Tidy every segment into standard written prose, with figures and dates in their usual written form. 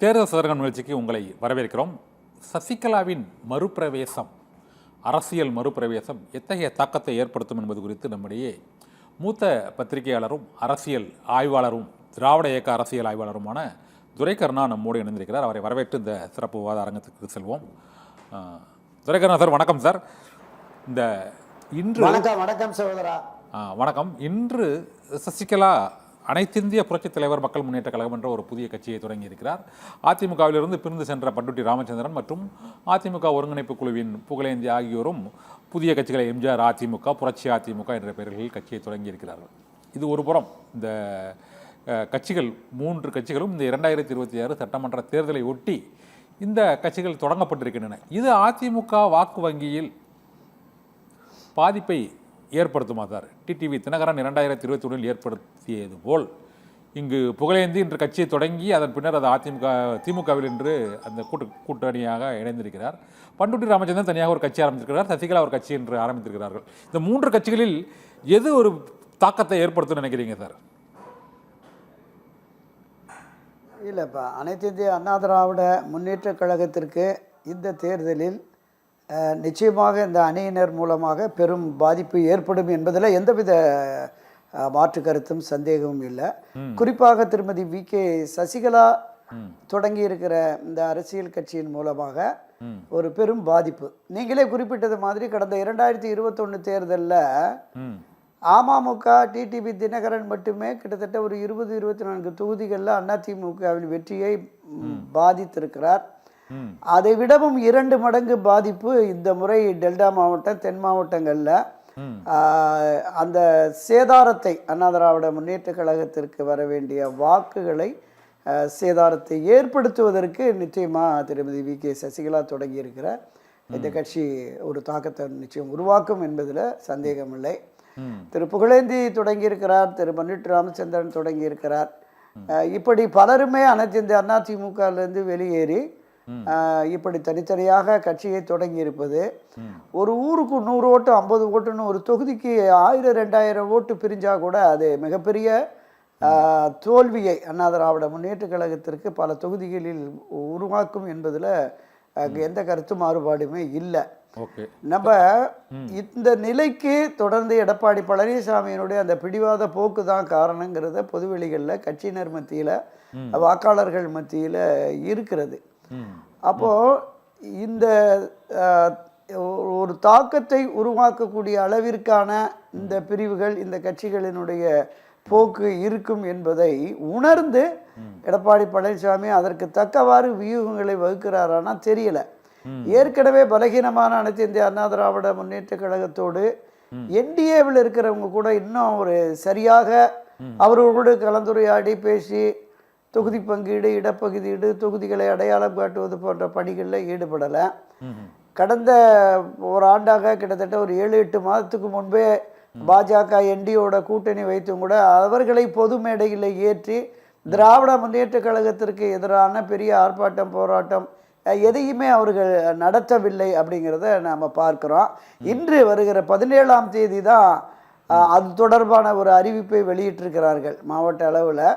தேர்தல் சதுரங்க நிகழ்ச்சிக்கு உங்களை வரவேற்கிறோம். சசிகலாவின் மறுபிரவேசம், அரசியல் மறுபிரவேசம் எத்தகைய தாக்கத்தை ஏற்படுத்தும் என்பது குறித்து நம்முடைய மூத்த பத்திரிகையாளரும் அரசியல் ஆய்வாளரும் திராவிட இயக்க அரசியல் ஆய்வாளருமான துரைக்கருணா நம்மோடு இணைந்திருக்கிறார். அவரை வரவேற்று இந்த சிறப்பு விவாத அரங்கத்துக்கு செல்வோம். துரைக்கருணா சார், வணக்கம் சார். இந்த இன்று வணக்கம் சகோதரா. வணக்கம். இன்று சசிகலா அனைத்திந்திய புரட்சித் தலைவர் மக்கள் முன்னேற்ற கழகம் என்ற ஒரு புதிய கட்சியை தொடங்கி இருக்கிறார். அதிமுகவிலிருந்து பிரிந்து சென்ற பண்டுட்டி ராமச்சந்திரன் மற்றும் அதிமுக ஒருங்கிணைப்பு குழுவின் புகழேந்தி ஆகியோரும் புதிய கட்சிகளை எம்ஜிஆர் அதிமுக, புரட்சி அதிமுக என்ற பெயர்களில் கட்சியை தொடங்கி இருக்கிறார்கள். இது ஒரு புறம். இந்த கட்சிகள், 3 கட்சிகளும் இந்த 2026 சட்டமன்ற தேர்தலை ஒட்டி இந்த கட்சிகள் தொடங்கப்பட்டிருக்கின்றன. இது அதிமுக வாக்கு வங்கியில் பாதிப்பை ஏற்படுத்துமா சார்? டிடிவி தினகரன் 2021 ஏற்படுத்தியது போல் இங்கு புகழேந்தி இன்று கட்சியை தொடங்கி அதன் பின்னர் அது திமுகவில் இன்று அந்த கூட்டணியாக இணைந்திருக்கிறார். பண்டுட்டி ராமச்சந்திரன் தனியாக ஒரு கட்சி ஆரம்பித்திருக்கிறார், சசிகலா ஒரு கட்சி என்று ஆரம்பித்திருக்கிறார்கள். இந்த 3 கட்சிகளில் எது ஒரு தாக்கத்தை ஏற்படுத்தும் நினைக்கிறீங்க சார்? இல்லைப்பா, அனைத்து இந்திய அண்ணா திராவிட முன்னேற்ற கழகத்திற்கு இந்த தேர்தலில் நிச்சயமாக இந்த அணியினர் மூலமாக பெரும் பாதிப்பு ஏற்படும் என்பதில் எந்தவித மாற்று கருத்தும் சந்தேகமும் இல்லை. குறிப்பாக திருமதி வி.கே. சசிகலா தொடங்கி இருக்கிற இந்த அரசியல் கட்சியின் மூலமாக ஒரு பெரும் பாதிப்பு. நீங்களே குறிப்பிட்டது மாதிரி கடந்த 2021 தேர்தலில் அமமுக டிடிவி தினகரன் மட்டுமே கிட்டத்தட்ட ஒரு 20-24 தொகுதிகளில் அதிமுகவின் வெற்றியை பாதித்திருக்கிறார். அதை விடவும் 2 மடங்கு பாதிப்பு இந்த முறை டெல்டா மாவட்டம், தென் மாவட்டங்களில் அந்த சேதாரத்தை, அண்ணா திராவிட முன்னேற்ற கழகத்திற்கு வர வேண்டிய வாக்குகளை சேதாரத்தை ஏற்படுத்துவதற்கு நிச்சயமாக திருமதி வி.கே. சசிகலா தொடங்கியிருக்கிற இந்த கட்சி ஒரு தாக்கத்தை நிச்சயம் உருவாக்கும் என்பதில் சந்தேகமில்லை. திரு புகழேந்தி தொடங்கியிருக்கிறார், திரு பண்டுட்டி ராமச்சந்திரன் தொடங்கியிருக்கிறார். இப்படி பலருமே அனைத்து இந்த அதிமுகலேருந்து வெளியேறி இப்படி தனித்தனியாக கட்சியை தொடங்கி இருப்பது, ஒரு ஊருக்கு 100 ஓட்டு 50 ஓட்டுன்னு ஒரு தொகுதிக்கு 1000-2000 ஓட்டு பிரிஞ்சா கூட அது மிகப்பெரிய தோல்வியை அண்ணா திராவிட முன்னேற்ற கழகத்திற்கு பல தொகுதிகளில் உருவாக்கும் என்பதில் எந்த கருத்து மாறுபாடுமே இல்லை. நம்ம இந்த நிலைக்கு தொடர்ந்து எடப்பாடி பழனிசாமியினுடைய அந்த பிடிவாத போக்கு தான் காரணங்கிறத பொதுவெளிகளில் கட்சியினர் மத்தியில், வாக்காளர்கள் மத்தியில் இருக்கிறது. அப்போ இந்த ஒரு தாக்கத்தை உருவாக்கக்கூடிய அளவிற்கான இந்த பிரிவுகள், இந்த கட்சிகளினுடைய போக்கு இருக்கும் என்பதை உணர்ந்து எடப்பாடி பழனிசாமி அதற்கு தக்கவாறு வியூகங்களை வகுக்கிறாரானா தெரியல. ஏற்கனவே பலகீனமான அனைத்து இந்திய அண்ணா திராவிட முன்னேற்ற கழகத்தோடு என்டிஏவில் இருக்கிறவங்க கூட இன்னும் ஒரு சரியாக அவர்களோடு கலந்துரையாடி பேசி தொகுதி பங்கீடு, இடப்பகுதியீடு, தொகுதிகளை அடையாளம் காட்டுவது போன்ற பணிகளில் ஈடுபடலை. கடந்த ஒரு ஆண்டாக கிட்டத்தட்ட ஒரு 7-8 மாதத்துக்கு முன்பே பாஜக என்டியோட கூட்டணி வைத்தும் கூட அவர்களை பொது மேடையில் ஏற்றி திராவிட முன்னேற்ற கழகத்திற்கு எதிரான பெரிய ஆர்ப்பாட்டம், போராட்டம் எதையுமே அவர்கள் நடத்தவில்லை அப்படிங்கிறத நாம் பார்க்குறோம். இன்று வருகிற 17ஆம் தேதி தான் அது தொடர்பான ஒரு அறிவிப்பை வெளியிட்டிருக்கிறார்கள். மாவட்ட அளவில்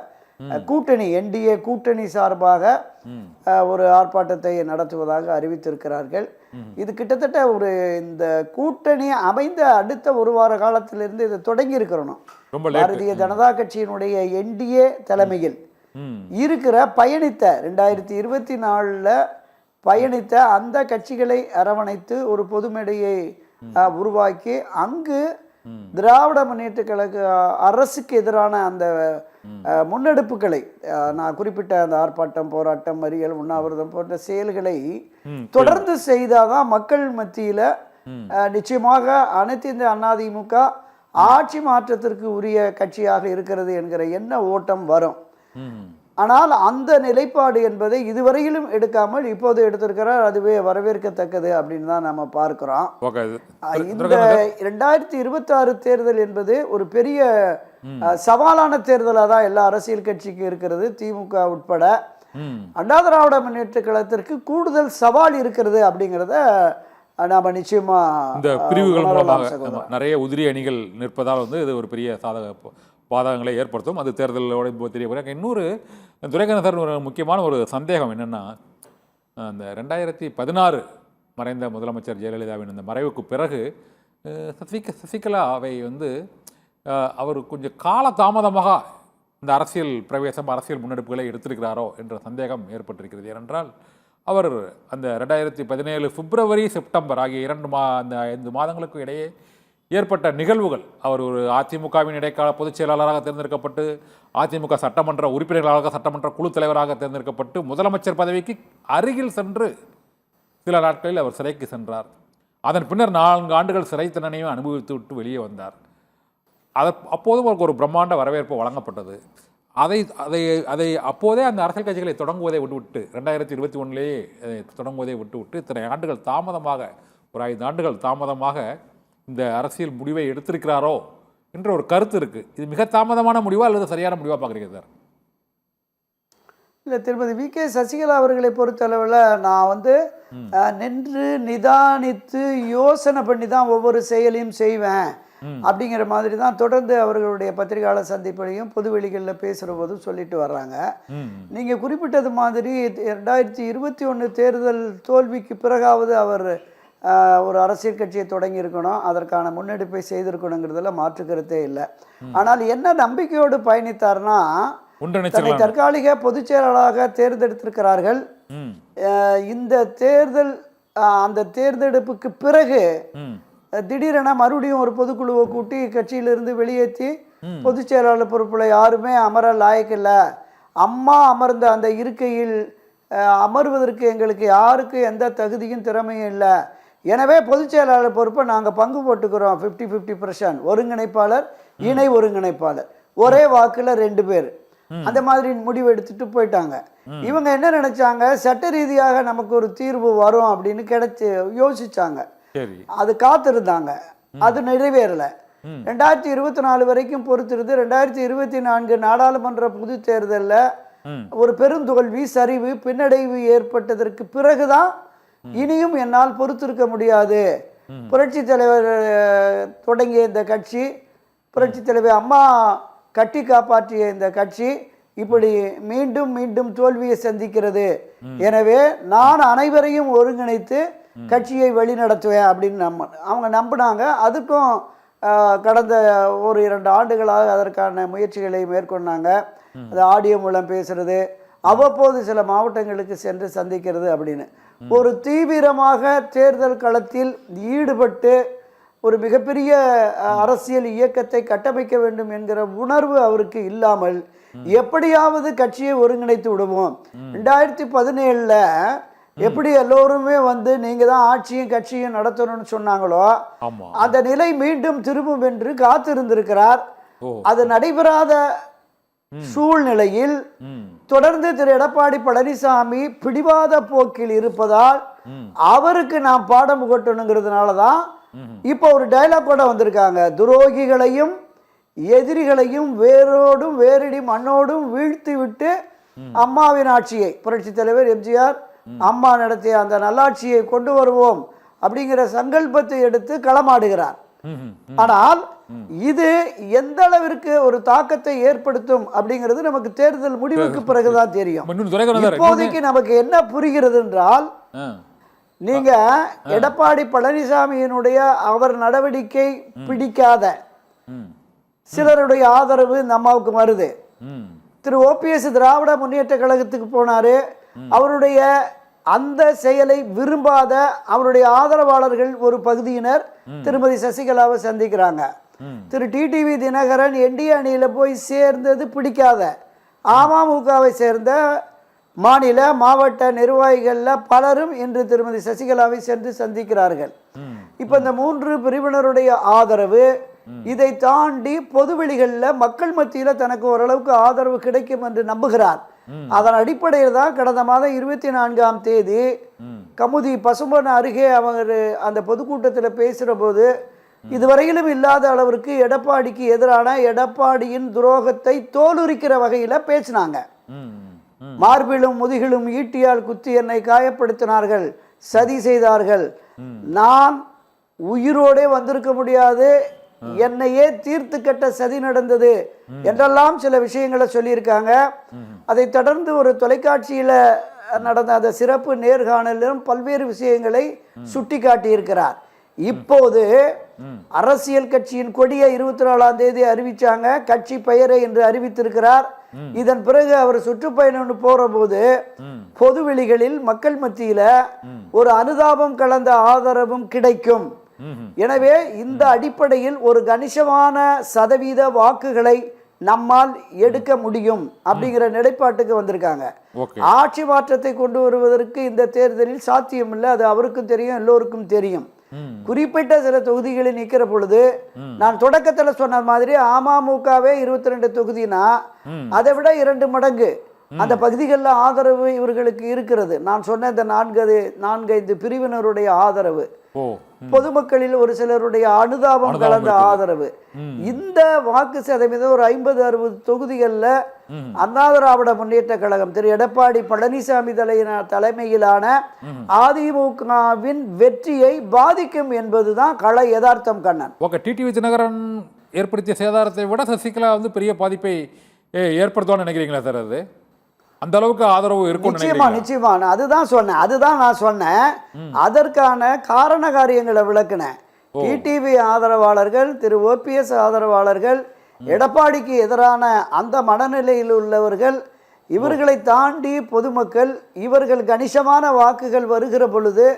கூட்டணி, என்டிஏ கூட்டணி சார்பாக ஒரு ஆர்ப்பாட்டத்தை நடத்துவதாக அறிவித்திருக்கிறார்கள். இது கிட்டத்தட்ட ஒரு இந்த கூட்டணி அமைந்த அடுத்த ஒரு வார காலத்திலிருந்து இது தொடங்கி இருக்கிறோம். பாரதிய ஜனதா கட்சியினுடைய என்டிஏ தலைமையில் இருக்கிற பயணித்த 2024 பயணித்த அந்த கட்சிகளை அரவணைத்து ஒரு பொது மேடையை உருவாக்கி அங்கு திராவிட முன்னேற்ற கழக அரசுக்கு எதிரான அந்த முன்னெடுப்புகளை, நான் குறிப்பிட்ட அந்த ஆர்ப்பாட்டம், போராட்டம், மறியல், உண்ணாவிரதம் போன்ற செயல்களை தொடர்ந்து செய்தாதான் மக்கள் மத்தியில நிச்சயமாக அனைத்து இந்த அதிமுக ஆட்சி மாற்றத்திற்கு உரிய கட்சியாக இருக்கிறது என்கிற எண்ண ஓட்டம் வரும். ஆனால் அந்த நிலைப்பாடு என்பதை இதுவரையிலும் எடுக்காமல் இப்போது எடுத்திருக்கிறார். அதுவே வரவேற்கத்தக்கது அப்படின்னு தான் நம்ம பார்க்கிறோம். இந்த 2026 தேர்தல் என்பது ஒரு பெரிய சவாலான தேர்தலாக தான் எல்லா அரசியல் கட்சிக்கு இருக்கிறது, திமுக உட்பட. அண்ணா திராவிட முன்னேற்ற கழகத்திற்கு கூடுதல் சவால் இருக்கிறது அப்படிங்கிறத நாம நிச்சயமா இந்த பிரிவுகள் மூலமாக நிறைய உதிரி அணிகள் நிற்பதால் இது ஒரு பெரிய பாதகங்களை ஏற்படுத்தும். அது தேர்தலோட தெரிய வரும். இன்னொரு துரைக்கண்ணன் ஒரு முக்கியமான ஒரு சந்தேகம் என்னென்னா, அந்த 2016 மறைந்த முதலமைச்சர் ஜெயலலிதாவின் அந்த மறைவுக்கு பிறகு சசிகலாவை வந்து அவர் கொஞ்சம் கால தாமதமாக இந்த அரசியல் பிரவேசம், அரசியல் முன்னெடுப்புகளை எடுத்திருக்கிறாரோ என்ற சந்தேகம் ஏற்பட்டிருக்கிறது. ஏனென்றால் அவர் அந்த 2017 பிப்ரவரி செப்டம்பர் ஆகிய அந்த 5 மாதங்களுக்கு இடையே ஏற்பட்ட நிகழ்வுகள், அவர் ஒரு அதிமுகவின் இடைக்கால பொதுச் செயலாளராக தேர்ந்தெடுக்கப்பட்டு, அதிமுக சட்டமன்ற உறுப்பினர்களாக, சட்டமன்ற குழு தலைவராக தேர்ந்தெடுக்கப்பட்டு, முதலமைச்சர் பதவிக்கு அருகில் சென்று சில நாட்களில் அவர் சிறைக்கு சென்றார். அதன் பின்னர் 4 ஆண்டுகள் சிறை தண்டனையும் அனுபவித்து விட்டு வெளியே வந்தார். அப்போதும் அவருக்கு ஒரு பிரம்மாண்ட வரவேற்பு வழங்கப்பட்டது. அதை அப்போதே அந்த அரசியல் கட்சிகளை தொடங்குவதை விட்டுவிட்டு 2021 தொடங்குவதை விட்டுவிட்டு இத்தனை ஆண்டுகள் தாமதமாக, ஒரு 5 ஆண்டுகள் தாமதமாக இந்த அரசியல் முடிவை எடுத்திருக்கிறாரோ என்ற ஒரு கருத்து இருக்குது. இது மிக தாமதமான முடிவா அல்லது சரியான முடிவாக பார்க்குறீங்க சார்? இல்லை, திருமதி வி.கே. சசிகலா அவர்களை பொறுத்தளவில் நான் வந்து நின்று நிதானித்து யோசனை பண்ணி தான் ஒவ்வொரு செயலையும் செய்வேன் அப்படிங்கிற மாதிரி தான் தொடர்ந்து அவர்களுடைய பத்திரிகையாளர் சந்திப்புலையும் பொதுவெளிகளில் பேசுகிற போதும் சொல்லிட்டு வர்றாங்க. நீங்கள் குறிப்பிட்டது மாதிரி 2021 தேர்தல் தோல்விக்கு பிறகாவது அவர் ஒரு அரசியல் கட்சியை தொடங்கியிருக்கணும், அதற்கான முன்னெடுப்பை செய்திருக்கணுங்கிறதுல மாற்று கருத்தே இல்லை. ஆனால் என்ன நம்பிக்கையோடு பயணித்தார்னா, தன்னை தற்காலிக பொதுச் செயலாளராக தேர்ந்தெடுத்திருக்கிறார்கள். இந்த தேர்தல் அந்த தேர்ந்தெடுப்புக்கு பிறகு திடீரென மறுபடியும் ஒரு பொதுக்குழுவை கூட்டி கட்சியிலிருந்து வெளியேற்றி பொதுச் செயலாளர் பொறுப்பில் யாருமே அமர லாயக்கில்லை, அம்மா அமர்ந்த அந்த இருக்கையில் அமர்வதற்கு எங்களுக்கு யாருக்கு எந்த தகுதியும் திறமையும் இல்லை, எனவே பொதுச் செயலாளர் பொறுப்பை நாங்கள் பங்கு போட்டுக்கிறோம் 50-50%, ஒருங்கிணைப்பாளர் இணை ஒருங்கிணைப்பாளர், ஒரே வாக்கில் 2 பேர், அந்த மாதிரி முடிவு எடுத்துட்டு போயிட்டாங்க. இவங்க என்ன நினைச்சாங்க, சட்ட ரீதியாக நமக்கு ஒரு தீர்வு வரும் அப்படின்னு யோசிச்சாங்க, அது காத்திருந்தாங்க, அது நிறைவேறல. 2024 வரைக்கும் பொறுத்திருந்து 2024 நாடாளுமன்ற பொது தேர்தலில் ஒரு பெருந்தோல்வி, சரிவு, பின்னடைவு ஏற்பட்டதற்கு பிறகுதான் இனியும் என்னால் பொறுத்திருக்க முடியாது, புரட்சி தலைவர் தொடங்கிய இந்த கட்சி, புரட்சி தலைவர் அம்மா கட்டி காப்பாற்றிய இந்த கட்சி இப்படி மீண்டும் மீண்டும் தோல்வியை சந்திக்கிறது, எனவே நான் அனைவரையும் ஒருங்கிணைத்து கட்சியை வழிநடத்துவேன் அப்படின்னு அவங்க நம்பினாங்க. அதுக்கும் கடந்த 1-2 ஆண்டுகளாக அதற்கான முயற்சிகளை மேற்கொண்டாங்க. அது ஆடியோ மூலம் பேசுறது, அவ்வப்போது சில மாவட்டங்களுக்கு சென்று சந்திக்கிறது அப்படின்னு ஒரு தீவிரமாக தேர்தல் களத்தில் ஈடுபட்டு ஒரு மிகப்பெரிய அரசியல் இயக்கத்தை கட்டமைக்க வேண்டும் என்கிற உணர்வு அவருக்கு இல்லாமல் எப்படியாவது கட்சியை ஒருங்கிணைத்து விடுவோம், 2017 எப்படி எல்லோருமே வந்து நீங்க தான் ஆட்சியும் கட்சியும் நடத்தணும்னு சொன்னாங்களோ அந்த நிலை மீண்டும் திரும்பும் என்று காத்திருந்திருக்கிறார். அது நடைபெறாத சூழ்நிலையில் தொடர்ந்து திரு எடப்பாடி பழனிசாமி பிடிவாத போக்கில் இருப்பதால் அவருக்கு நாம் பாடம் புகட்டணுங்கிறதுனால தான் இப்போ ஒரு டைலாக் கூட வந்திருக்காங்க, துரோகிகளையும் எதிரிகளையும் வேரோடும் வேரடி மண்ணோடும் வீழ்த்தி விட்டு அம்மாவின் ஆட்சியை, புரட்சி தலைவர் எம்ஜிஆர் அம்மா நடத்திய அந்த நல்லாட்சியை கொண்டு வருவோம் அப்படிங்கிற சங்கல்பத்தை எடுத்து களமாடுகிறார். ஆனால் இது எந்த அளவிற்கு ஒரு தாக்கத்தை ஏற்படுத்தும் அப்படிங்கிறது நமக்கு தேர்தல் முடிவுக்கு பிறகுதான் தெரியும். இப்போதைக்கு நமக்கு என்ன புரிகிறது என்றால், நீங்க எடப்பாடி பழனிசாமியினுடைய அவர் நடவடிக்கை பிடிக்காத சிலருடைய ஆதரவு இந்த அம்மாவுக்கு வருது. திரு ஓபிஎஸ் திராவிட முன்னேற்ற கழகத்துக்கு போனாரு, அவருடைய அந்த செயலை விரும்பாத அவருடைய ஆதரவாளர்கள் ஒரு பகுதியினர் திருமதி சசிகலாவை சந்திக்கிறாங்க. திரு டிடிவி தினகரன் என்டிஏ அணியில போய் சேர்ந்தது பிடிக்காத அமமுகவை சேர்ந்த மாநில மாவட்ட நிர்வாகிகள்ல பலரும் இன்று திருமதி சசிகலாவை சென்று சந்திக்கிறார்கள். இப்ப இந்த 3 பிரிவினருடைய ஆதரவு, இதை தாண்டி பொதுவெளிகளில் மக்கள் மத்தியில் தனக்கு ஓரளவுக்கு ஆதரவு கிடைக்கும் என்று நம்புகிறார். அதன் அடிப்படையில் தான் கடந்த மாதம் 24ஆம் தேதி கமுதி பசும்பொன் அருகே அவர் அந்த பொதுக்கூட்டத்தில் பேசுகிற போது இதுவரையிலும் இல்லாத அளவிற்கு எடப்பாடிக்கு எதிரான எடப்பாடியின் துரோகத்தை தோலுரிக்கிற வகையில் பேசினாங்க. மார்பிலும் முதுகிலும் ஈட்டியால் குத்தி என்னை காயப்படுத்தினார்கள், சதி செய்தார்கள், நான் உயிரோடே வந்திருக்க முடியாது, என்னையே தீர்த்து கட்ட சதி நடந்தது என்றெல்லாம் சில விஷயங்களை சொல்லியிருக்காங்க. அதை தொடர்ந்து ஒரு தொலைக்காட்சியில நடந்த அந்த சிறப்பு நேர்காணலிலும் பல்வேறு விஷயங்களை சுட்டி காட்டியிருக்கிறார். இப்போது அரசியல் கட்சியின் கொடியை 24ஆம் தேதி அறிவிச்சாங்க, கட்சி பெயரை என்று அறிவித்திருக்கிறார். இதன் பிறகு அவர் சுற்றுப்பயணம் போற போது பொதுவெளிகளில் மக்கள் மத்தியில ஒரு அனுதாபம் கலந்த ஆதரவும் கிடைக்கும். எனவே இந்த அடிப்படையில் ஒரு கணிசமான சதவீத வாக்குகளை நம்மால் எடுக்க முடியும் அப்படிங்கிற நிலைப்பாட்டுக்கு வந்திருக்காங்க. ஆட்சி மாற்றத்தை கொண்டு வருவதற்கு இந்த தேர்தலில் சாத்தியம் இல்லை, அது அவருக்கும் தெரியும், எல்லோருக்கும் தெரியும். குறிப்பிட்ட சில தொகுதிகளை நிற்கிற பொழுது நான் தொடக்கத்துல சொன்ன மாதிரி அமமுகவே 22 தொகுதினா அதை விட 2 மடங்கு அந்த பகுதிகளில் ஆதரவு இவர்களுக்கு இருக்கிறது. நான் சொன்ன இந்த 4-5 பிரிவினருடைய ஆதரவு, பொதுமக்களில் ஒரு சிலருடைய அனுதாபம் கலந்த ஆதரவு, இந்த வாக்கு சதவீதம் ஒரு 50-60 தொகுதிகளில் அண்ணா திராவிட முன்னேற்ற கழகம் திரு எடப்பாடி பழனிசாமி தலைமையிலான அதிமுகவின் வெற்றியை பாதிக்கும் என்பதுதான் கள யதார்த்தம். கண்ணன், டிடிவி தினகரன் ஏற்படுத்திய சேதாரத்தை விட சசிகலா பெரிய பாதிப்பை ஏற்படுத்துவான்னு நினைக்கிறீங்களா சார்? அது அந்த அளவுக்கு ஆதரவு இருக்கும்? நிச்சயமா அதுதான் நான் சொன்னேன். அதற்கான காரண காரியங்களை விளக்குனேன். டிடிவி ஆதரவாளர்கள், திரு ஓபிஎஸ் ஆதரவாளர்கள், எடப்பாடிக்கு எதிரான அந்த மனநிலையில் உள்ளவர்கள், இவர்களை தாண்டி பொதுமக்கள், இவர்கள் கணிசமான வாக்குகள் வருகிற பொழுது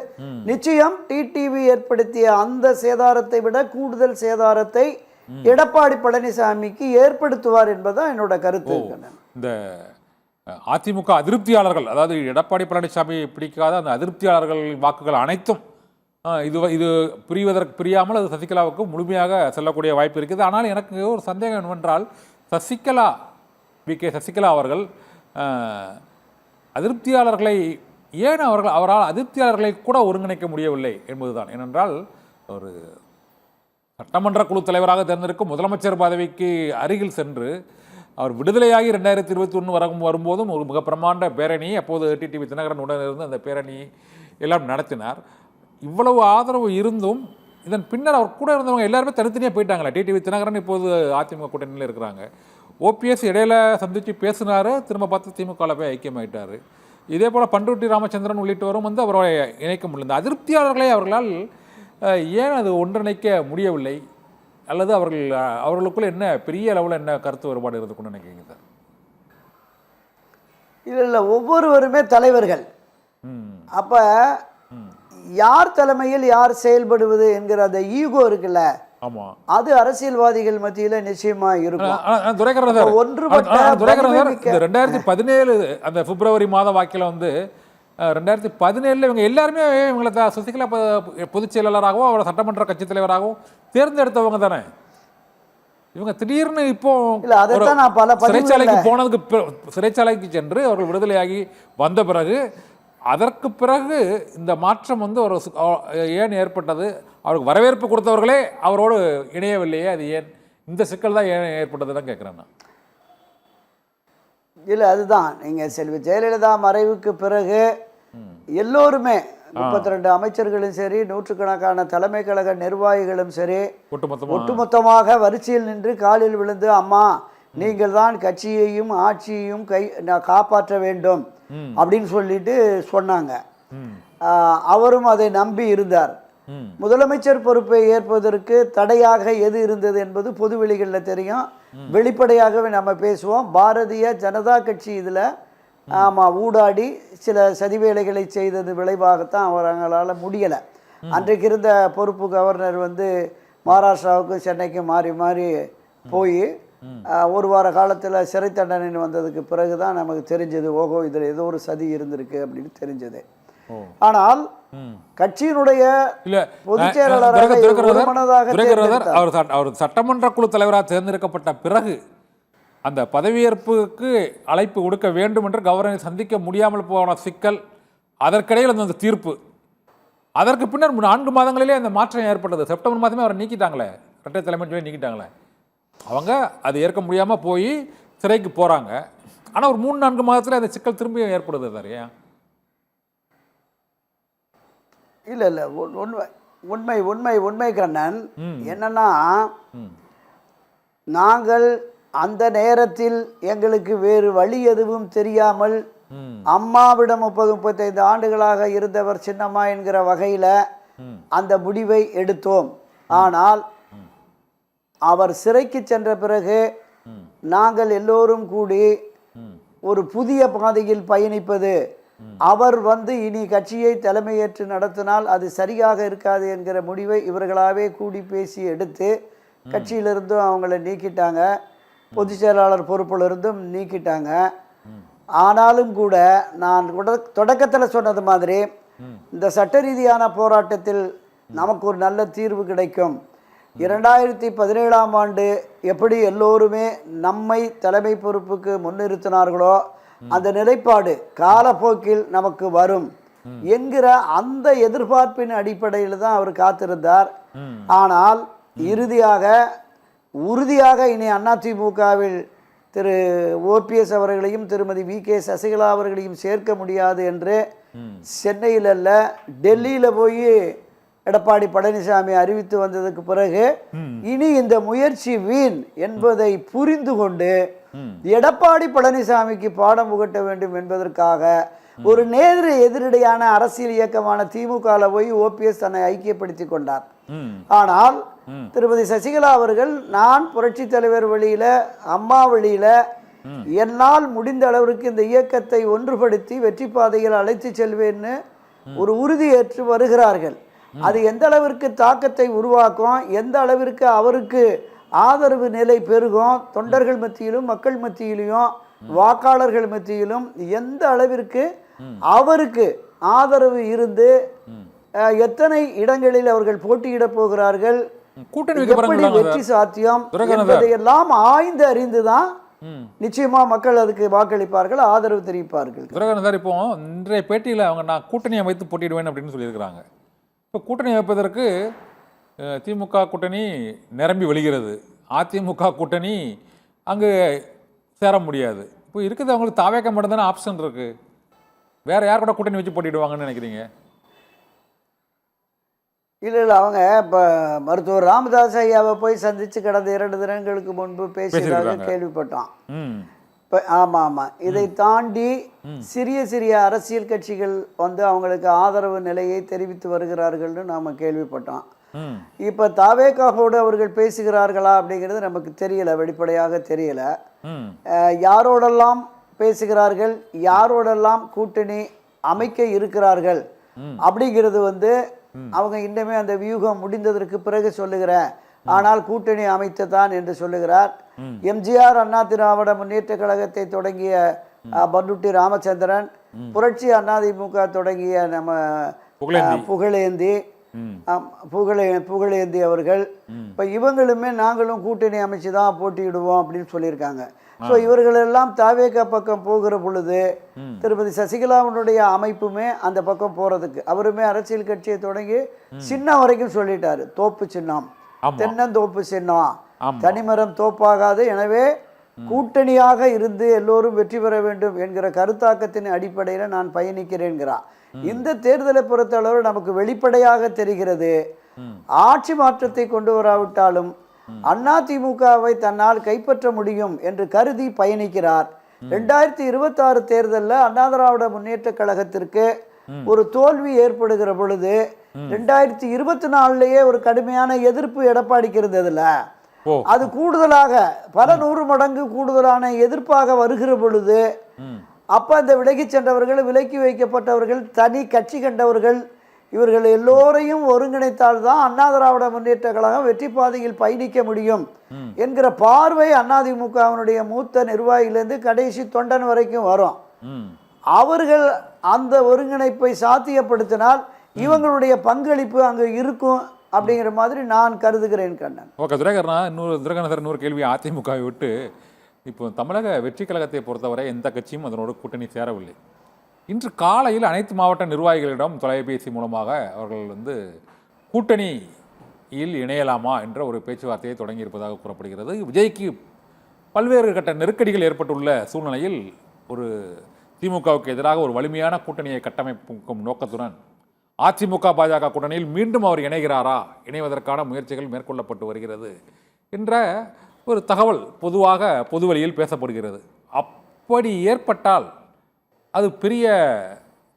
நிச்சயம் டிடிவி ஏற்படுத்திய அந்த சேதாரத்தை விட கூடுதல் சேதாரத்தை எடப்பாடி பழனிசாமிக்கு ஏற்படுத்துவார் என்பதுதான் என்னோட கருத்து. இந்த அதிமுக அதிருப்தியாளர்கள், அதாவது எடப்பாடி பழனிசாமி பிடிக்காத அந்த அதிருப்தியாளர்கள் வாக்குகள் அனைத்தும் இது பிரியாமல் அது சசிகலாவுக்கு முழுமையாக செல்லக்கூடிய வாய்ப்பு இருக்குது. ஆனால் எனக்கு ஒரு சந்தேகம் என்னவென்றால், சசிகலா அவர்கள் அதிருப்தியாளர்களை ஏன் அவரால் அதிருப்தியாளர்களை கூட ஒருங்கிணைக்க முடியவில்லை என்பதுதான். ஏனென்றால் ஒரு சட்டமன்ற குழு தலைவராக தேர்ந்தெடுக்கும் முதலமைச்சர் பதவிக்கு அருகில் சென்று அவர் விடுதலையாகி 2021 வரும்போதும் ஒரு மிக பிரமாண்ட பேரணி, அப்போது டிடிவி தினகரன் உடன் இருந்து அந்த பேரணி எல்லாம் நடத்தினார். இவ்வளவு ஆதரவு இருந்தும் இதன் பின்னர் அவர் கூட இருந்தவங்க எல்லாருமே தனித்தனியாக போயிட்டாங்களே. டிடிவி தினகரன் இப்போது அதிமுக கூட்டணியில் இருக்கிறாங்க. ஓபிஎஸ் இடையில சந்தித்து பேசினார், திரும்ப பார்த்து திமுகவில் போய் ஐக்கியமாயிட்டார். இதே போல் பண்டூட்டி ராமச்சந்திரன் உள்ளிட்டவரும் அவரை இணைக்க முடியல. அதிருப்தியாளர்களை அவர்களால் ஏன் அது ஒன்றிணைக்க முடியவில்லை? அல்லது அவர்களுக்குள்ள என்ன பெரிய அளவில் என்ன கருத்து வேறுபாடு இருக்குன்னு நினைக்கிறீங்க சார்? இல்லை, ஒவ்வொருவருமே தலைவர்கள். அப்ப யார் தலைமையில் யார் செயல்படுவது என்கிற அந்த ஈகோ இருக்குல்ல, அது அரசியல்வாதிகள் மத்தியில நிச்சயமா இருக்கும். 2017 அந்த பிப்ரவரி மாத வாக்கில் 2017 இவங்க எல்லாருமே இவங்களை சசிகலா பொதுச் செயலாளராகவும் அவரை சட்டமன்ற கட்சி தலைவராகவும் தேர்ந்தெடுத்தவங்க தானே. இவங்க திடீர்னு இப்போ சிறைச்சாலைக்கு சென்று அவர்கள் விடுதலையாகி வந்த பிறகு அதற்கு பிறகு இந்த மாற்றம் ஒரு ஏன் ஏற்பட்டது? அவருக்கு வரவேற்பு கொடுத்தவர்களே அவரோடு இணையவில்லையே, அது ஏன்? இந்த சிக்கல் தான் ஏன் ஏற்பட்டதுன்னு கேட்குறேன் நான். இல்லை, அதுதான் நீங்கள் செல்வி ஜெயலலிதா மறைவுக்கு பிறகு எல்லோருமே 32 அமைச்சர்களும் சரி, நூற்றுக்கணக்கான தலைமை கழக நிர்வாகிகளும் சரி, ஒட்டுமொத்தமாக வரிசையில் நின்று காலில் விழுந்து, அம்மா நீங்கள் தான் கட்சியையும் ஆட்சியையும் காப்பாற்ற வேண்டும் அப்படின்னு சொல்லிட்டு சொன்னாங்க. அவரும் அதை நம்பி இருந்தார். முதலமைச்சர் பொறுப்பை ஏற்பதற்கு தடையாக எது இருந்தது என்பது பொதுவெளிகளில் தெரியும். வெளிப்படையாகவே நம்ம பேசுவோம். பாரதிய ஜனதா கட்சி இதில் ஊடாடி சில சதிவேலைகளை செய்தது விளைவாகத்தான் அவங்களால முடியலை. அன்றைக்கு இருந்த பொறுப்பு கவர்னர் மகாராஷ்டிராவுக்கு சென்னைக்கு மாறி மாறி போய் ஒரு வார காலத்தில் சிறை தண்டனை வந்ததுக்கு பிறகு தான் நமக்கு தெரிஞ்சது, ஓஹோ இதில் ஏதோ ஒரு சதி இருந்திருக்கு அப்படின்னு தெரிஞ்சது. ஆனால் கட்சியினுடைய பொதுச் செயலாளராக அவர் சட்டமன்ற குழு தலைவராக தேர்ந்தெடுக்கப்பட்ட பிறகு அந்த பதவியேற்புக்கு அழைப்பு கொடுக்க வேண்டும் என்று கவர்னரை சந்திக்க முடியாமல் போன சிக்கல், அதற்கிடையில் அந்த தீர்ப்பு, அதற்கு பின்னர் 4 மாதங்களிலே அந்த மாற்றம் ஏற்பட்டது. செப்டம்பர் மாதமே அவரை நீக்கிட்டாங்களே, இரட்டை தலைமை சொல்லி நீக்கிட்டாங்களே. அவங்க அது ஏற்க முடியாமல் போய் சிறைக்கு போகிறாங்க. ஆனால் ஒரு 3-4 மாதத்தில் அந்த சிக்கல் திரும்பியும் ஏற்படுது. சரியா? இல்லை இல்லை, ஒன்று உண்மை உண்மை உண்மை கண்ணன். என்னன்னா ம் நாங்கள் அந்த நேரத்தில் எங்களுக்கு வேறு வழி எதுவும் தெரியாமல் ம் அம்மாவிடம் 30-35 ஆண்டுகளாக இருந்தவர் சின்னம்மா என்கிற வகையில் ம் அந்த முடிவை எடுத்தோம். ஆனால் அவர் சிறைக்கு சென்ற பிறகு ம் நாங்கள் எல்லோரும் கூடி ம் ஒரு புதிய பாதையில் பயணிப்பது, அவர் இனி கட்சியை தலைமையேற்று நடத்தினால் அது சரியாக இருக்காது என்கிற முடிவை இவர்களாகவே கூடி பேசி எடுத்து கட்சியிலிருந்தும் அவங்கள நீக்கிட்டாங்க, பொதுச் செயலாளர் பொறுப்பிலிருந்தும் நீக்கிட்டாங்க. ஆனாலும் கூட நான் தொடக்கத்தில் சொன்னது மாதிரி இந்த சட்ட ரீதியான போராட்டத்தில் நமக்கு ஒரு நல்ல தீர்வு கிடைக்கும். 2017ஆம் ஆண்டு எப்படி எல்லோருமே நம்மை தலைமை பொறுப்புக்கு முன்னிறுத்தினார்களோ அந்த நிலைப்பாடு காலப்போக்கில் நமக்கு வரும் என்கிற அந்த எதிர்பார்ப்பின் அடிப்படையில் தான் அவர் காத்திருந்தார். ஆனால் இறுதியாக உறுதியாக இனி அதிமுகவில் திரு ஓபிஎஸ் அவர்களையும் திருமதி வி.கே. சசிகலா அவர்களையும் சேர்க்க முடியாது என்று சென்னையில் அல்ல டெல்லியில் போய் எடப்பாடி பழனிசாமி அறிவித்து வந்ததுக்கு பிறகு இனி இந்த முயற்சி வீண் என்பதை புரிந்து கொண்டு எடப்பாடி பழனிசாமிக்கு பாடம் புகட்ட வேண்டும் என்பதற்காக ஒரு நேர் எதிரடையான அரசியல் இயக்கமான திமுகவில் போய் ஓபிஎஸ் தன்னை ஐக்கியப்படுத்தி கொண்டார். ஆனால் திருமதி சசிகலா அவர்கள் நான் புரட்சி தலைவர் வழியில அம்மா வழியில என்னால் முடிந்த அளவிற்கு இந்த இயக்கத்தை ஒன்றுபடுத்தி வெற்றி பாதையில் அழைத்து செல்வேன்னு ஒரு உறுதியேற்று வருகிறார்கள். அது எந்த அளவிற்கு தாக்கத்தை உருவாக்கும், எந்த அளவிற்கு அவருக்கு ஆதரவு நிலை பெருகும், தொண்டர்கள் மத்தியிலும் மக்கள் மத்தியிலும் வாக்காளர்கள் மத்தியிலும் எந்த அளவிற்கு அவருக்கு ஆதரவு இருந்து எத்தனை இடங்களில் அவர்கள் போட்டியிட போகிறார்கள், எப்படி வெற்றி சாத்தியம் என்பதையெல்லாம் ஆய்ந்து அறிந்துதான் நிச்சயமா மக்கள் அதுக்கு வாக்களிப்பார்கள், ஆதரவு தெரிவிப்பார்கள். சார், இப்போ இன்றைய பேட்டியில் அவங்க நான் கூட்டணி அமைத்து போட்டியிடுவேன் அப்படின்னு சொல்லியிருக்கிறாங்க. இப்போ கூட்டணி அமைப்பதற்கு திமுக கூட்டணி நிரம்பி வழிகிறது, அதிமுக கூட்டணி அங்கு சேர முடியாது. இப்போ இருக்குது அவங்களுக்கு தாவேக்க மட்டும்தானே ஆப்ஷன் இருக்கு, வேற யார் கூட கூட்டணி வச்சு போட்டிடுவாங்கன்னு நினைக்கிறீங்க? இல்லை இல்லை, அவங்க இப்போ மருத்துவர் ராமதாஸ் ஐயாவை போய் சந்தித்து கடந்த 2 தினங்களுக்கு முன்பு பேசியதாக கேள்விப்பட்டோம். இப்போ ஆமாம் ஆமாம், இதை தாண்டி சிறிய சிறிய அரசியல் கட்சிகள் அவங்களுக்கு ஆதரவு நிலையை தெரிவித்து வருகிறார்கள்னு நாம் கேள்விப்பட்டோம். இப்போ தாவேக்காவோடு அவர்கள் பேசுகிறார்களா அப்படிங்கிறது நமக்கு தெரியல, வெளிப்படையாக தெரியல. யாரோடெல்லாம் பேசுகிறார்கள், யாரோடெல்லாம் கூட்டணி அமைக்க இருக்கிறார்கள் அப்படிங்கிறது அவங்க இன்னுமே அந்த வியூகம் முடிந்ததற்கு பிறகு சொல்லுகிறேன். ஆனால் கூட்டணி அமைத்துதான் என்று சொல்லுகிறார். எம்ஜிஆர் அண்ணா திராவிட முன்னேற்ற கழகத்தை தொடங்கிய பண்டுட்டி ராமச்சந்திரன், புரட்சி அதிமுக தொடங்கிய நம்ம புகழேந்தி அவர்கள், இப்போ இவங்களுமே நாங்களும் கூட்டணி அமைச்சு தான் போட்டியிடுவோம் அப்படின்னு சொல்லியிருக்காங்க. ஸோ இவர்களெல்லாம் தாவேகா பக்கம் போகிற பொழுது திருமதி சசிகலாவுடைய அமைப்புமே அந்த பக்கம் போகிறதுக்கு, அவருமே அரசியல் கட்சியை தொடங்கி சின்னம் வரைக்கும் சொல்லிட்டாரு, தோப்பு சின்னம், தென்னந்தோப்பு சின்னம், தனிமரம் தோப்பாகாது, எனவே கூட்டணியாக இருந்து எல்லோரும் வெற்றி பெற வேண்டும் என்கிற கருத்தாக்கத்தின் அடிப்படையில் நான் பயணிக்கிறேன்கிறார். இந்த தேர்தலை பொறுத்தளவு நமக்கு வெளிப்படையாக தெரிகிறது, ஆட்சி மாற்றத்தை கொண்டு வராவிட்டாலும் அதிமுகவை தன்னால் கைப்பற்ற முடியும் என்று கருதி பயணிக்கிறார். 2026 தேர்தலில் அண்ணா திராவிட முன்னேற்ற கழகத்திற்கு ஒரு தோல்வி ஏற்படுகிற பொழுது 2024 ஒரு கடுமையான எதிர்ப்பு எடப்பாடிக்கு இருந்ததுல, அது கூடுதலாக பல 100 மடங்கு கூடுதலான எதிர்ப்பாக வருகிற பொழுது அப்ப அந்த விலகி சென்றவர்கள், விலக்கி வைக்கப்பட்டவர்கள், தனி கட்சி கண்டவர்கள், இவர்கள் எல்லோரையும் ஒருங்கிணைத்தால்தான் அண்ணா திராவிட முன்னேற்ற கழகம் வெற்றி பாதையில் பயணிக்க முடியும் என்கிற பார்வை அதிமுகவினுடைய மூத்த நிர்வாகியிலிருந்து கடைசி தொண்டன் வரைக்கும் வரும். அவர்கள் அந்த ஒருங்கிணைப்பை சாத்தியப்படுத்தினால் இவங்களுடைய பங்களிப்பு அங்கு இருக்கும் அப்படிங்கிற மாதிரி நான் கருதுகிறேன் கண்ணன். ஓகே துரைகரனா, இன்னொரு கேள்வி அதிமுகவை விட்டு. இப்போ தமிழக வெற்றி கழகத்தை பொறுத்தவரை எந்த கட்சியும் அதனோட கூட்டணி சேரவில்லை. இன்று காலையில் அனைத்து மாவட்ட நிர்வாகிகளிடம் தொலைபேசி மூலமாக அவர்கள் கூட்டணியில் இணையலாமா என்ற ஒரு பேச்சுவார்த்தையை தொடங்கியிருப்பதாக கூறப்படுகிறது. விஜய்க்கு பல்வேறு கட்ட நெருக்கடிகள் ஏற்பட்டுள்ள சூழ்நிலையில் ஒரு திமுகவுக்கு எதிராக ஒரு வலிமையான கூட்டணியை கட்டமைக்கும் நோக்கத்துடன் அதிமுக பாஜக கூட்டணியில் மீண்டும் அவர் இணைகிறாரா, இணைவதற்கான முயற்சிகள் மேற்கொள்ளப்பட்டு வருகிறது என்ற ஒரு தகவல் பொதுவாக பொதுவெளியில் பேசப்படுகிறது. அப்படி ஏற்பட்டால் அது பெரிய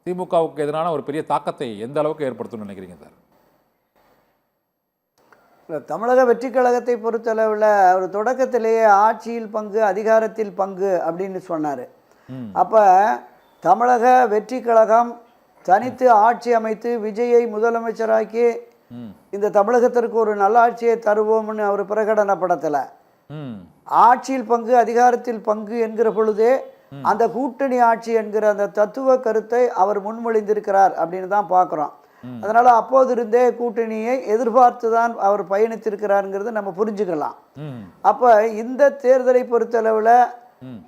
திமுகவுக்கு எதிரான ஒரு பெரிய தாக்கத்தை எந்த அளவுக்கு ஏற்படுத்தும்னு நினைக்கிறீங்க சார்? தமிழக வெற்றி கழகத்தை பொறுத்தளவில் ஒரு தொடக்கத்திலேயே ஆட்சியில் பங்கு அதிகாரத்தில் பங்கு அப்படின்னு சொன்னார். அப்போ தமிழக வெற்றி கழகம் தனித்து ஆட்சி அமைத்து விஜயை முதலமைச்சராக்கி இந்த தமிழகத்திற்கு ஒரு நல்லாட்சியை தருவோம்னு அவர் பிரகடனப்படுத்தலை. ஆட்சியில் பங்கு அதிகாரத்தில் பங்கு என்கிற பொழுதே அந்த கூட்டணி ஆட்சி என்கிற அந்த தத்துவ கருத்தை அவர் முன்மொழிந்திருக்கிறார் அப்படின்னு தான் பார்க்குறோம். அதனால அப்போது இருந்தே கூட்டணியை எதிர்பார்த்து தான் அவர் பயணித்திருக்கிறாருங்கிறத நம்ம புரிஞ்சுக்கலாம். அப்ப இந்த தேர்தலை பொறுத்தளவுல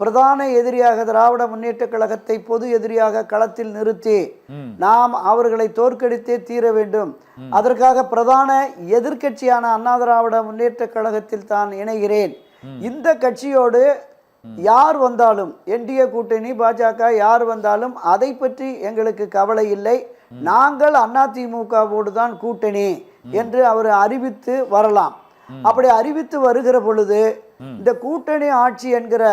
பிரதான எதிரியாக திராவிட முன்னேற்ற கழகத்தை பொது எதிரியாக களத்தில் நிறுத்தி நாம் அவர்களை தோற்கடித்தே தீர வேண்டும். அதற்காக பிரதான எதிர்க்கட்சியான அண்ணா திராவிட முன்னேற்ற கழகத்தில் தான் இணைகிறேன். இந்த கட்சியோடு யார் வந்தாலும் என்டிஏ கூட்டணி பாஜக யார் வந்தாலும் அதை பற்றி எங்களுக்கு கவலை இல்லை, நாங்கள் அதிமுகவோடு தான் கூட்டணி என்று அவர் அறிவித்து வரலாம். அப்படி அறிவித்து வருகிற பொழுது இந்த கூட்டணி ஆட்சி என்கிற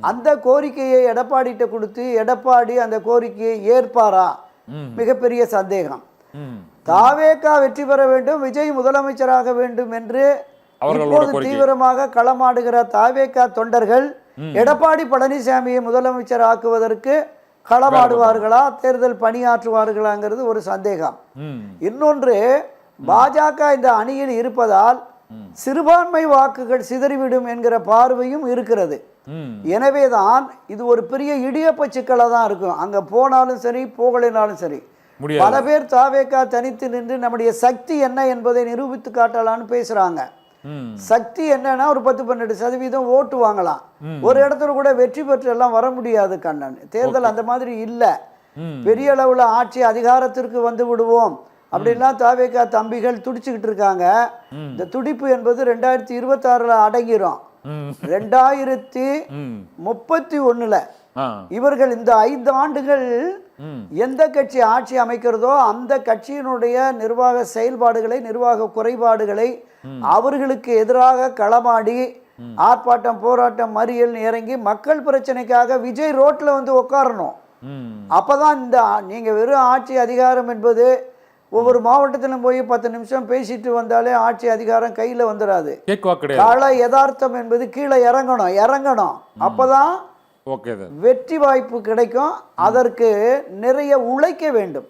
அந்த கோரிக்கையை எடப்பாடிட்ட கொடுத்து எடப்பாடி அந்த கோரிக்கையை ஏற்பாரா, மிகப்பெரிய சந்தேகம். தாவேகா வெற்றி பெற வேண்டும், விஜய் முதலமைச்சராக வேண்டும் என்று இப்போது தீவிரமாக களமாடுகிற தாவேகா தொண்டர்கள் எடப்பாடி பழனிசாமியை முதலமைச்சர் ஆக்குவதற்கு களமாடுவார்களா, தேர்தல் பணியாற்றுவார்களாங்கிறது ஒரு சந்தேகம். இன்னொன்று, பாஜக இந்த அணியில் இருப்பதால் சிறுபான்மை வாக்குகள் சிதறிவிடும் என்கிற பார்வையும் இருக்கிறது. எனவேதான் இது ஒரு பெரிய இடியப்ப சிக்கலாக தான் இருக்கும். அங்க போனாலும் சரி போகலினாலும் சரி பல பேர் தாவேகா தனித்து நின்று நம்முடைய சக்தி என்ன என்பதை நிரூபித்து காட்டலான்னு பேசுறாங்க. சக்தி என்னன்னா ஒரு 10-12% ஓட்டு வாங்கலாம், ஒரு இடத்துல கூட வெற்றி பெற்று எல்லாம் வர முடியாது. கண்ணன், தேர்தல் அந்த மாதிரி இல்லை. பெரிய அளவுல ஆட்சி அதிகாரத்திற்கு வந்து விடுவோம் அப்படின்லாம் தாவேகா தம்பிகள் துடிச்சுக்கிட்டு இருக்காங்க. இந்த துடிப்பு என்பது 2026 அடங்கிரும். 2031 இவர்கள் இந்த 5 ஆண்டுகள் எந்த கட்சி ஆட்சி அமைக்கிறதோ அந்த கட்சியினுடைய நிர்வாக செயல்பாடுகளை, நிர்வாக குறைபாடுகளை அவர்களுக்கு எதிராக களமாடி ஆர்ப்பாட்டம் போராட்டம் மறியல் இறங்கி மக்கள் பிரச்சனைக்காக விஜய் ரோட்ல வந்து உட்காரணும். அப்பதான் இந்த நீங்க வெறும் ஆட்சி அதிகாரம் என்பது ஒவ்வொரு மாவட்டத்திலும் போய் 10 நிமிஷம் பேசிட்டு வந்தாலே ஆட்சி அதிகாரம் கையில வந்துடாது. கள யதார்த்தம் என்பது கீழே இறங்கணும். அப்பதான் வெற்றி வாய்ப்பு கிடைக்கும். அதற்கு நிறைய உழைக்க வேண்டும்.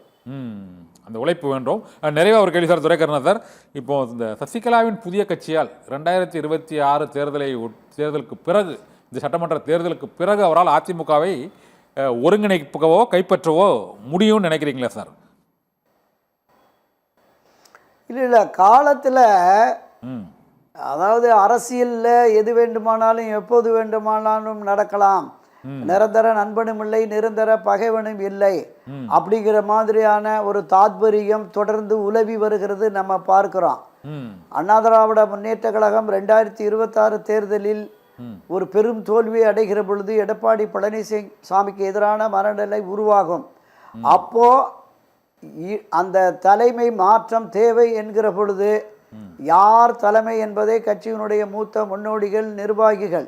அந்த உழைப்பு வேண்டும். நிறைய ஒரு கேள்வி சார் துரைக்கண்ணன் சார். இப்போ இந்த சசிகலாவின் புதிய கட்சியால் 2026 தேர்தலுக்கு பிறகு, இந்த சட்டமன்ற தேர்தலுக்கு பிறகு அவரால் அதிமுகவை ஒருங்கிணைக்கவோ கைப்பற்றவோ முடியும்னு நினைக்கிறீங்களா சார்? இல்லை, காலத்தில் அதாவது அரசியல்ல எது வேண்டுமானாலும் எப்போது வேண்டுமானாலும் நடக்கலாம். நிரந்தர நண்பனும் இல்லை, நிரந்தர பகைவனும் இல்லை அப்படிங்கிற மாதிரியான ஒரு தாத்பரியம் தொடர்ந்து உலவி வருகிறது நம்ம பார்க்கிறோம். அண்ணா திராவிட முன்னேற்ற கழகம் 2026 தேர்தலில் ஒரு பெரும் தோல்வி அடைகிற பொழுது எடப்பாடி பழனிசாமிக்கு எதிரான மனநிலை உருவாகும். அப்போ அந்த தலைமை மாற்றம் தேவை என்கிற பொழுது யார் தலைமை என்பதை கட்சியினுடைய மூத்த முன்னோடிகள், நிர்வாகிகள்,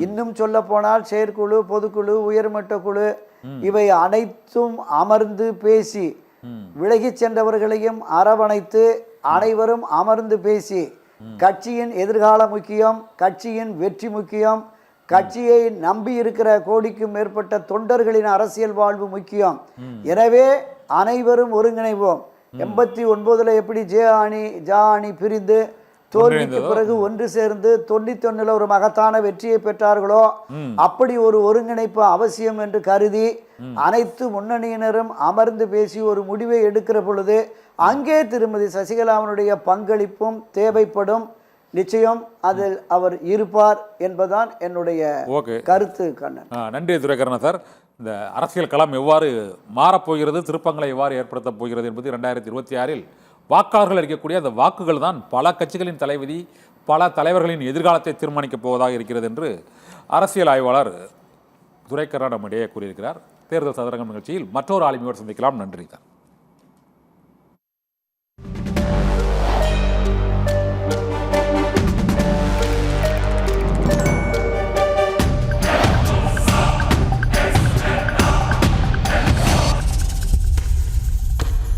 இன்னும் சொல்ல போனால் செயற்குழு, பொதுக்குழு, உயர்மட்ட குழு இவை அனைத்தும் அமர்ந்து பேசி விலகி சென்றவர்களையும் அரவணைத்து அனைவரும் அமர்ந்து பேசி கட்சியின் எதிர்காலம் முக்கியம், கட்சியின் வெற்றி முக்கியம், கட்சியை நம்பி இருக்கிற கோடிக்கும் மேற்பட்ட தொண்டர்களின் அரசியல் வாழ்வு முக்கியம். எனவே அனைவரும் ஒருங்கிணைவோம். 89 எப்படி ஜா அணி பிரிந்து தோல்விக்கு பிறகு ஒன்று சேர்ந்து 91 ஒரு மகத்தான வெற்றியை பெற்றார்களோ அப்படி ஒரு ஒருங்கிணைப்பு அவசியம் என்று கருதி அனைத்து முன்னணியினரும் அமர்ந்து பேசி ஒரு முடிவை எடுக்கிற பொழுது அங்கே திருமதி சசிகலாவினுடைய பங்களிப்பும் தேவைப்படும். நிச்சயம் அதில் அவர் இருப்பார் என்பதுதான் என்னுடைய கருத்து. கண்ணன், நன்றி துரைக்கண்ணன் சார். இந்த அரசியல் களம் எவ்வாறு மாறப்போகிறது, திருப்பங்களை எவ்வாறு ஏற்படுத்தப் போகிறது என்பது 2026 வாக்காளர்கள் அளிக்கக்கூடிய அந்த வாக்குகள் தான் பல கட்சிகளின் தலைவிதி, பல தலைவர்களின் எதிர்காலத்தை தீர்மானிக்கப் போவதாக இருக்கிறது என்று அரசியல் ஆய்வாளர் துரைக்கண்ணன் நம்மிடையே கூறியிருக்கிறார். தேர்தல் சதுரங்கம் நிகழ்ச்சியில் மற்றொரு ஆளுமையோடு சந்திக்கலாம். நன்றி சார்.